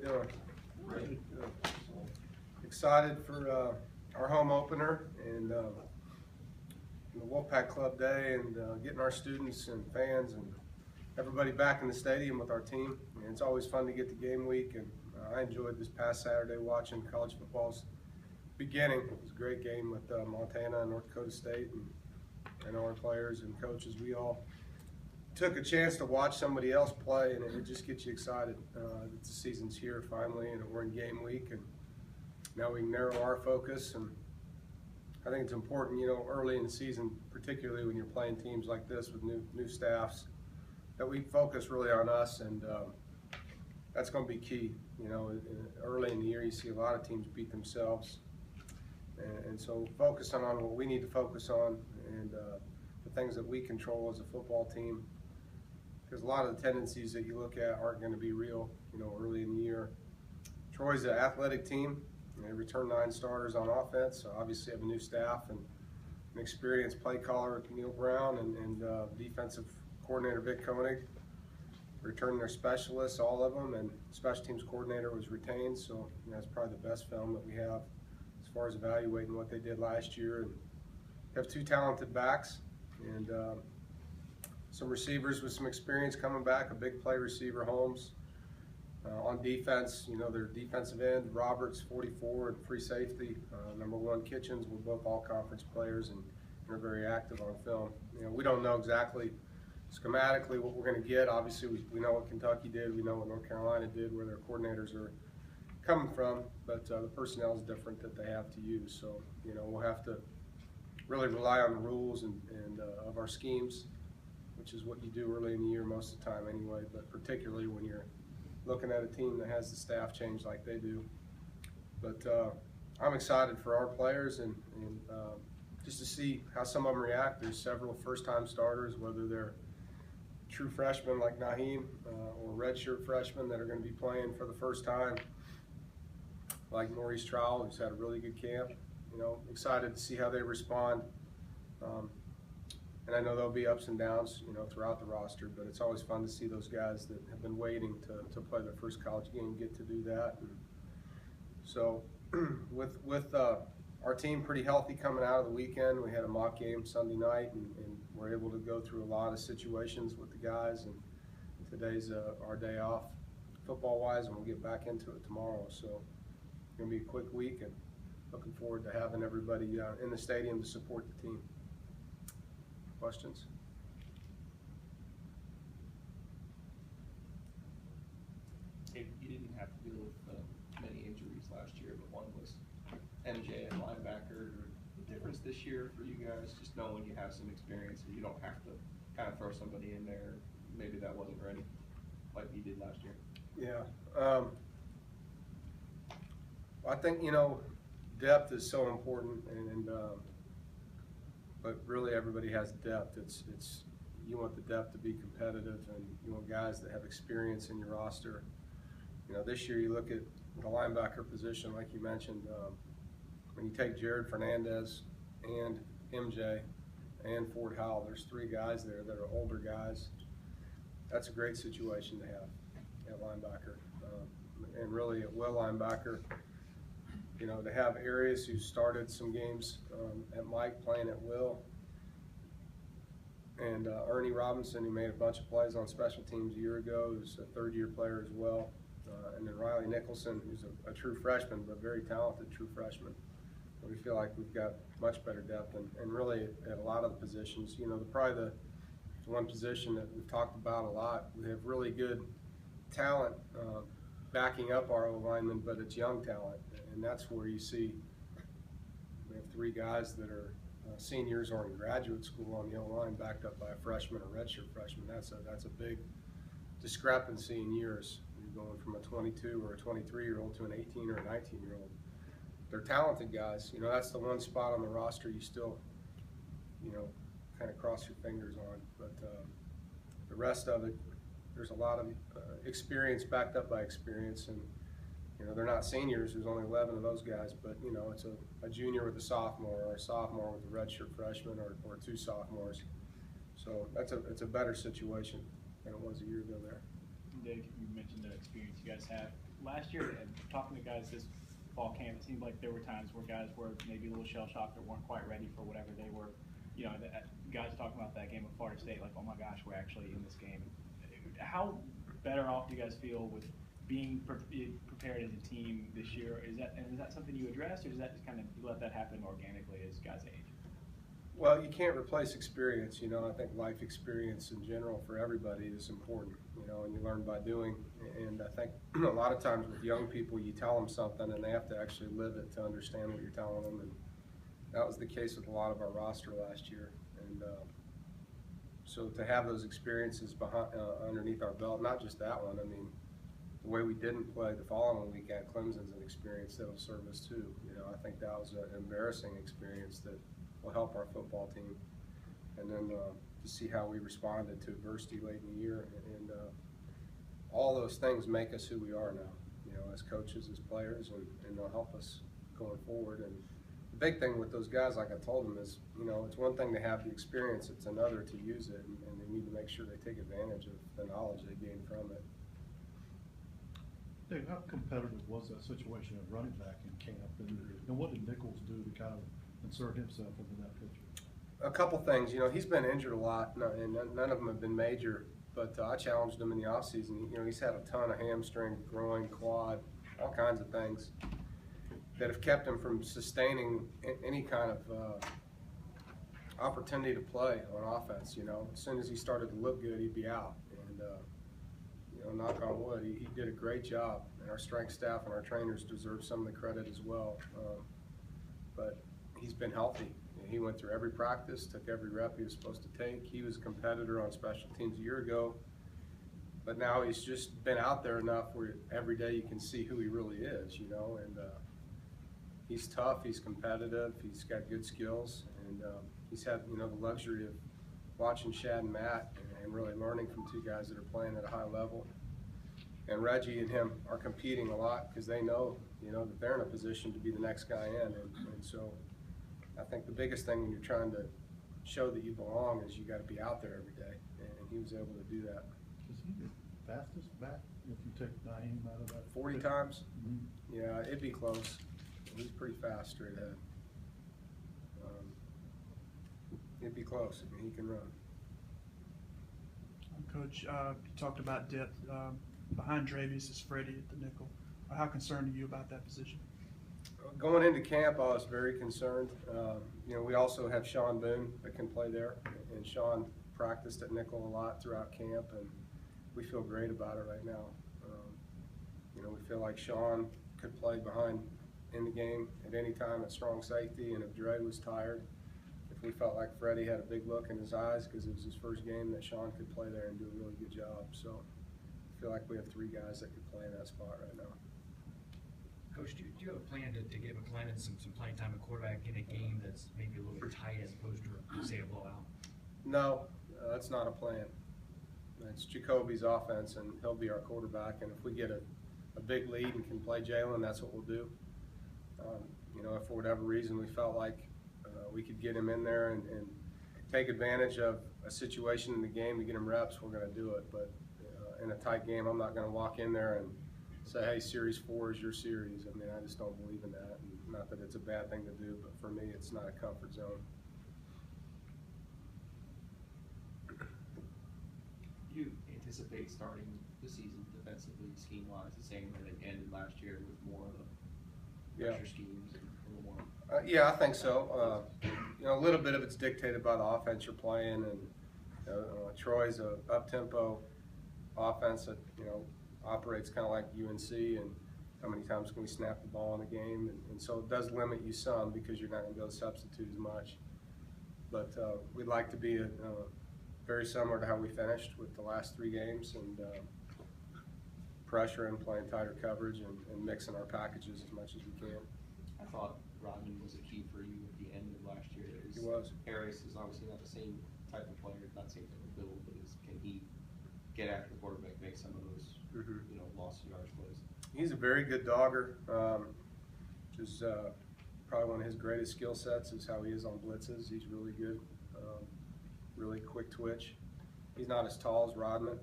doing? Great. Good. Excited for our home opener and the Wolfpack Club Day and getting our students and fans and everybody back in the stadium with our team. And it's always fun to get to game week, and I enjoyed this past Saturday watching college football's beginning. It was a great game with Montana and North Dakota State, and I know our players and coaches, we all took a chance to watch somebody else play, and it just gets you excited that the season's here finally, and we're in game week, and now we can narrow our focus. And I think it's important, early in the season, particularly when you're playing teams like this with new staffs, that we focus really on us, and that's going to be key. Early in the year, you see a lot of teams beat themselves, and so focusing on what we need to focus on and the things that we control as a football team. Because a lot of the tendencies that you look at aren't going to be real, early in the year. Troy's an athletic team. They returned 9 starters on offense, so obviously have a new staff and an experienced play caller, Neil Brown, and defensive coordinator, Vic Koenig. Returned their specialists, all of them, and special teams coordinator was retained, so that's probably the best film that we have as far as evaluating what they did last year. And have 2 talented backs and some receivers with some experience coming back, a big play receiver, Holmes. On defense, their defensive end, Roberts, 44, and free safety, number 1, Kitchens, were both all-conference players and are very active on film. We don't know exactly schematically what we're going to get. Obviously, we know what Kentucky did, we know what North Carolina did, where their coordinators are coming from, but the personnel is different that they have to use. So, we'll have to really rely on the rules and of our schemes, which is what you do early in the year most of the time anyway, but particularly when you're looking at a team that has the staff change like they do. But I'm excited for our players and just to see how some of them react. There's several first-time starters, whether they're true freshmen like Naheem or redshirt freshmen that are going to be playing for the first time, like Maurice Trowell, who's had a really good camp. Excited to see how they respond. And I know there'll be ups and downs, throughout the roster, but it's always fun to see those guys that have been waiting to play their first college game get to do that. And so with our team pretty healthy coming out of the weekend, we had a mock game Sunday night, and we're able to go through a lot of situations with the guys, and today's our day off football-wise, and we'll get back into it tomorrow. So it's going to be a quick week, and looking forward to having everybody in the stadium to support the team. Questions? You didn't have to deal with many injuries last year, but one was MJ at linebacker. The difference this year for you guys, just knowing you have some experience and you don't have to kind of throw somebody in there, maybe that wasn't ready like you did last year. Yeah. I think, depth is so important, and but really everybody has depth. It's you want the depth to be competitive, and you want guys that have experience in your roster. This year you look at the linebacker position, like you mentioned, when you take Jared Fernandez and MJ and Ford Howell, there's 3 guys there that are older guys. That's a great situation to have at linebacker, and really at will linebacker. To have Arias, who started some games at Mike, playing at will, and Ernie Robinson, who made a bunch of plays on special teams a year ago, who's a 3rd-year player as well, and then Riley Nicholson, who's a true freshman, but very talented true freshman. We feel like we've got much better depth, and really at a lot of the positions. Probably the one position that we've talked about a lot, we have really good talent backing up our O-linemen, but it's young talent, and that's where you see we have 3 guys that are seniors or in graduate school on the O-line, backed up by a freshman or redshirt freshman. That's a big discrepancy in years. You're going from a 22 or a 23-year-old to an 18 or a 19-year-old. They're talented guys. That's the one spot on the roster you still, kind of cross your fingers on. But the rest of it, there's a lot of experience backed up by experience, and they're not seniors. There's only 11 of those guys, but it's a junior with a sophomore, or a sophomore with a redshirt freshman, or 2 sophomores. So it's a better situation than it was a year ago there. Dave, you mentioned the experience you guys have. last year, and talking to guys this fall camp, it seemed like there were times where guys were maybe a little shell-shocked or weren't quite ready for whatever they were. You know, guys talking about that game with Florida State, like, oh my gosh, we're actually in this game. How better off do you guys feel with being prepared as a team this year? Is that something you address, or does that just kind of let that happen organically as guys age? Well, you can't replace experience, you know. I think life experience in general for everybody is important, you know, and you learn by doing. And I think a lot of times with young people, you tell them something and they have to actually live it to understand what you're telling them. And that was the case with a lot of our roster last year. And so to have those experiences underneath our belt, not just that one, I mean, the way we didn't play the following week at Clemson's an experience that will serve us too. You know, I think that was an embarrassing experience that will help our football team. And then to see how we responded to adversity late in the year, and all those things make us who we are now, you know, as coaches, as players, and they'll help us going forward. And the big thing with those guys, like I told them, is, you know, it's one thing to have the experience, it's another to use it, and they need to make sure they take advantage of the knowledge they gain from it. Dave, how competitive was that situation at running back in camp, and what did Nichols do to kind of insert himself into that picture? A couple things, you know, he's been injured a lot, and none of them have been major, but I challenged him in the offseason. You know, he's had a ton of hamstring, groin, quad, all kinds of things that have kept him from sustaining any kind of opportunity to play on offense. You know, as soon as he started to look good, he'd be out. And you know, knock on wood, he did a great job, and our strength staff and our trainers deserve some of the credit as well. But he's been healthy. He went through every practice, took every rep he was supposed to take. He was a competitor on special teams a year ago, but now he's just been out there enough where every day you can see who he really is, you know. And he's tough, he's competitive, he's got good skills, and he's had, you know, the luxury of watching Shad and Matt and really learning from two guys that are playing at a high level. And Reggie and him are competing a lot because they know, you know, that they're in a position to be the next guy in, and so I think the biggest thing when you're trying to show that you belong is you got to be out there every day, and he was able to do that. Is he the fastest back if you take Naeem out of that? 40 times? Mm-hmm. Yeah, it'd be close. He's pretty fast straight ahead. It'd be close. I mean, he can run. Coach, you talked about depth. Behind Dravius is Freddie at the nickel. How concerned are you about that position? Going into camp, I was very concerned. You know, we also have Sean Boone that can play there, and Sean practiced at nickel a lot throughout camp, and we feel great about it right now. You know, we feel like Sean could play behind in the game at any time at strong safety, and if Dre was tired, if we felt like Freddie had a big look in his eyes because it was his first game, that Sean could play there and do a really good job. So I feel like we have three guys that could play in that spot right now. Coach, do you have a plan to get McClellan some playing time at quarterback in a game that's maybe a little bit tight as opposed to, say, a blowout? No, that's not a plan. It's Jacoby's offense, and he'll be our quarterback. And if we get a big lead and can play Jalen, that's what we'll do. You know, if for whatever reason we felt like we could get him in there and take advantage of a situation in the game to get him reps, we're going to do it. But in a tight game, I'm not going to walk in there and say, hey, Series 4 is your series. I mean, I just don't believe in that. And not that it's a bad thing to do, but for me, it's not a comfort zone. You anticipate starting the season defensively, scheme-wise, the same way they ended last year with more of the pressure schemes and a little more? Yeah, I think so. You know, a little bit of it's dictated by the offense you're playing, and Troy's a up-tempo offense that, you know, operates kind of like UNC, and how many times can we snap the ball in a game, and so it does limit you some because you're not going to be able to substitute as much. But we'd like to be very similar to how we finished with the last 3 games, and pressure and playing tighter coverage and mixing our packages as much as we can. I thought Rodman was a key for you at the end of last year. He was. Harris is obviously not the same type of player, not the same type of build, but can he get after the quarterback, make some of those you know, lost yards plays? He's a very good dogger. Just probably one of his greatest skill sets is how he is on blitzes. He's really good, really quick twitch. He's not as tall as Rodman.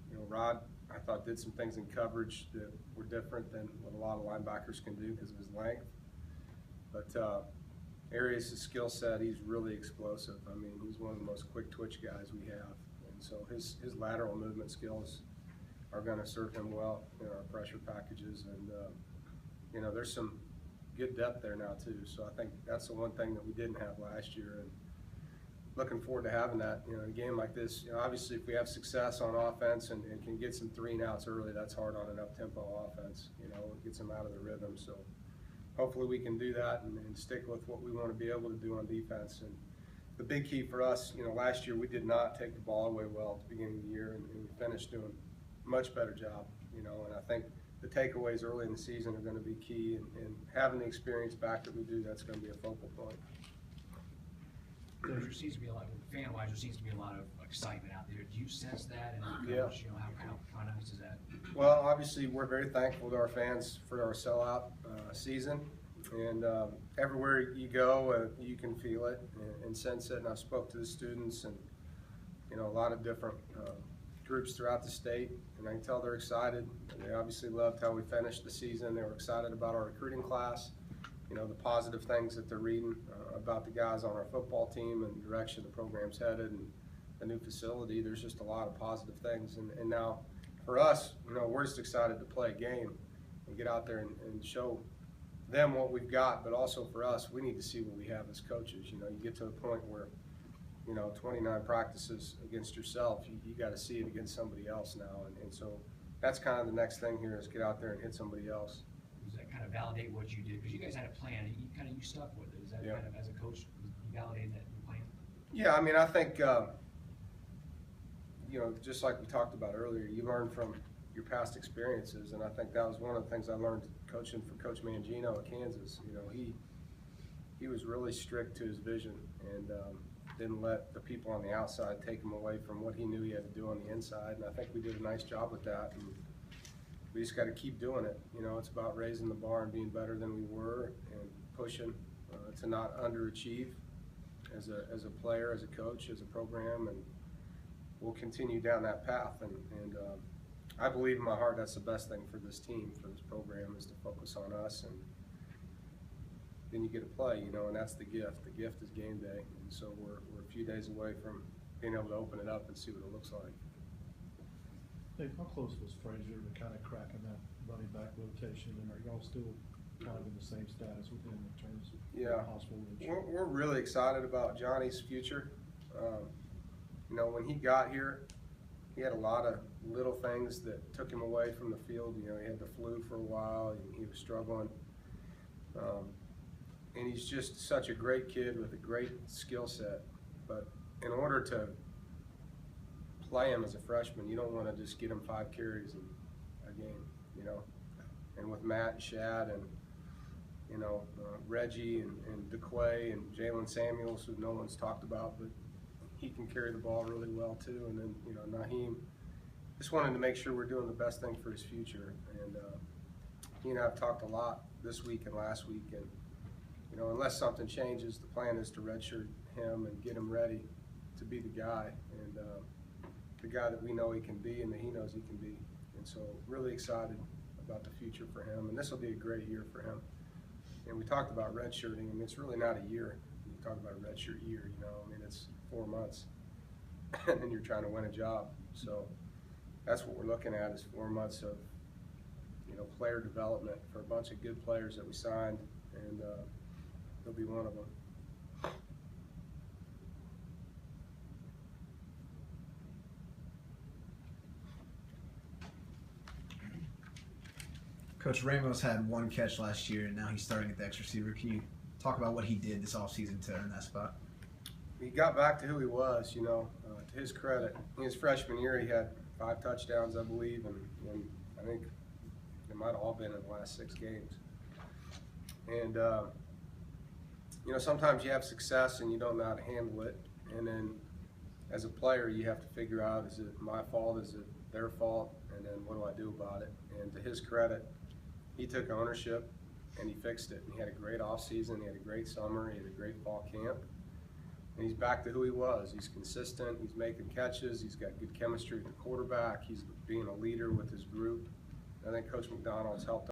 You know, Rod I thought did some things in coverage that were different than what a lot of linebackers can do because of his length. But areas of skill set, he's really explosive. I mean, he's one of the most quick twitch guys we have. And so his lateral movement skills are going to serve him well in our pressure packages. And, you know, there's some good depth there now too. So I think that's the one thing that we didn't have last year. And looking forward to having that, you know, in a game like this. You know, obviously if we have success on offense and can get some 3 and outs early, that's hard on an up-tempo offense. You know, it gets them out of the rhythm. So hopefully we can do that and stick with what we want to be able to do on defense. And the big key for us, you know, last year we did not take the ball away well at the beginning of the year, and we finished doing a much better job, you know, and I think the takeaways early in the season are going to be key, and having the experience back that we do, that's going to be a focal point. There seems to be a lot, fan-wise, there seems to be a lot of excitement out there. Do you sense that? And Yeah. coach, you know, how nice is that? Well, obviously, we're very thankful to our fans for our sellout season, and everywhere you go, you can feel it and sense it. And I spoke to the students and, you know, a lot of different groups throughout the state, and I can tell they're excited. They obviously loved how we finished the season. They were excited about our recruiting class, you know, the positive things that they're reading about the guys on our football team and the direction the program's headed and the new facility. There's just a lot of positive things, and now for us, you know, we're just excited to play a game and get out there and show them what we've got, but also for us, we need to see what we have as coaches. You know, you get to the point where, you know, 29 practices against yourself, you got to see it against somebody else now, and so that's kind of the next thing here is get out there and hit somebody else. Does that kind of validate what you did? Because you guys had a plan, and you stuck with it. Is that Yeah. kind of, as a coach, you validated that new plan? Yeah, I mean, I think, you know, just like we talked about earlier, you learn from your past experiences, and I think that was one of the things I learned coaching for Coach Mangino at Kansas. You know, he was really strict to his vision and didn't let the people on the outside take him away from what he knew he had to do on the inside, and I think we did a nice job with that. And we just got to keep doing it. You know, it's about raising the bar and being better than we were and pushing to not underachieve as a player, as a coach, as a program, and we'll continue down that path. And I believe in my heart that's the best thing for this team, for this program, is to focus on us, and then you get to play, you know, and that's the gift. The gift is game day, and so we're a few days away from being able to open it up and see what it looks like. Dave, how close was Frazier to kind of cracking that running back rotation, and are y'all still kind of in the same status with him in terms of possible? We're really excited about Johnny's future. You know, when he got here, he had a lot of little things that took him away from the field. You know, he had the flu for a while, and he was struggling. And he's just such a great kid with a great skill set. But in order to play him as a freshman, you don't want to just get him 5 carries in a game, you know. And with Matt and Shad and, you know, Reggie and DeQuay and Jalen Samuels, who no one's talked about, but he can carry the ball really well too. And then, you know, Naheem, just wanted to make sure we're doing the best thing for his future. And he and I have talked a lot this week and last week, and, you know, unless something changes, the plan is to redshirt him and get him ready to be the guy, and the guy that we know he can be and that he knows he can be. And so really excited about the future for him, and this will be a great year for him. And we talked about redshirting, and it's really not a year. You talk about a redshirt year, you know, I mean, it's 4 months, and then you're trying to win a job. So that's what we're looking at, is 4 months of, you know, player development for a bunch of good players that we signed, and he'll be one of them. Coach Ramos had 1 catch last year, and now he's starting at the X receiver. Can you talk about what he did this offseason to earn that spot? He got back to who he was, you know, to his credit. In his freshman year, he had 5 touchdowns, I believe, and I think it might have all been in the last 6 games. And, you know, sometimes you have success and you don't know how to handle it. And then as a player, you have to figure out, is it my fault, is it their fault, and then what do I do about it? And to his credit, he took ownership and he fixed it. And he had a great offseason, he had a great summer, he had a great fall camp. And he's back to who he was. He's consistent, he's making catches, he's got good chemistry with the quarterback, he's being a leader with his group. I think Coach McDonald's helped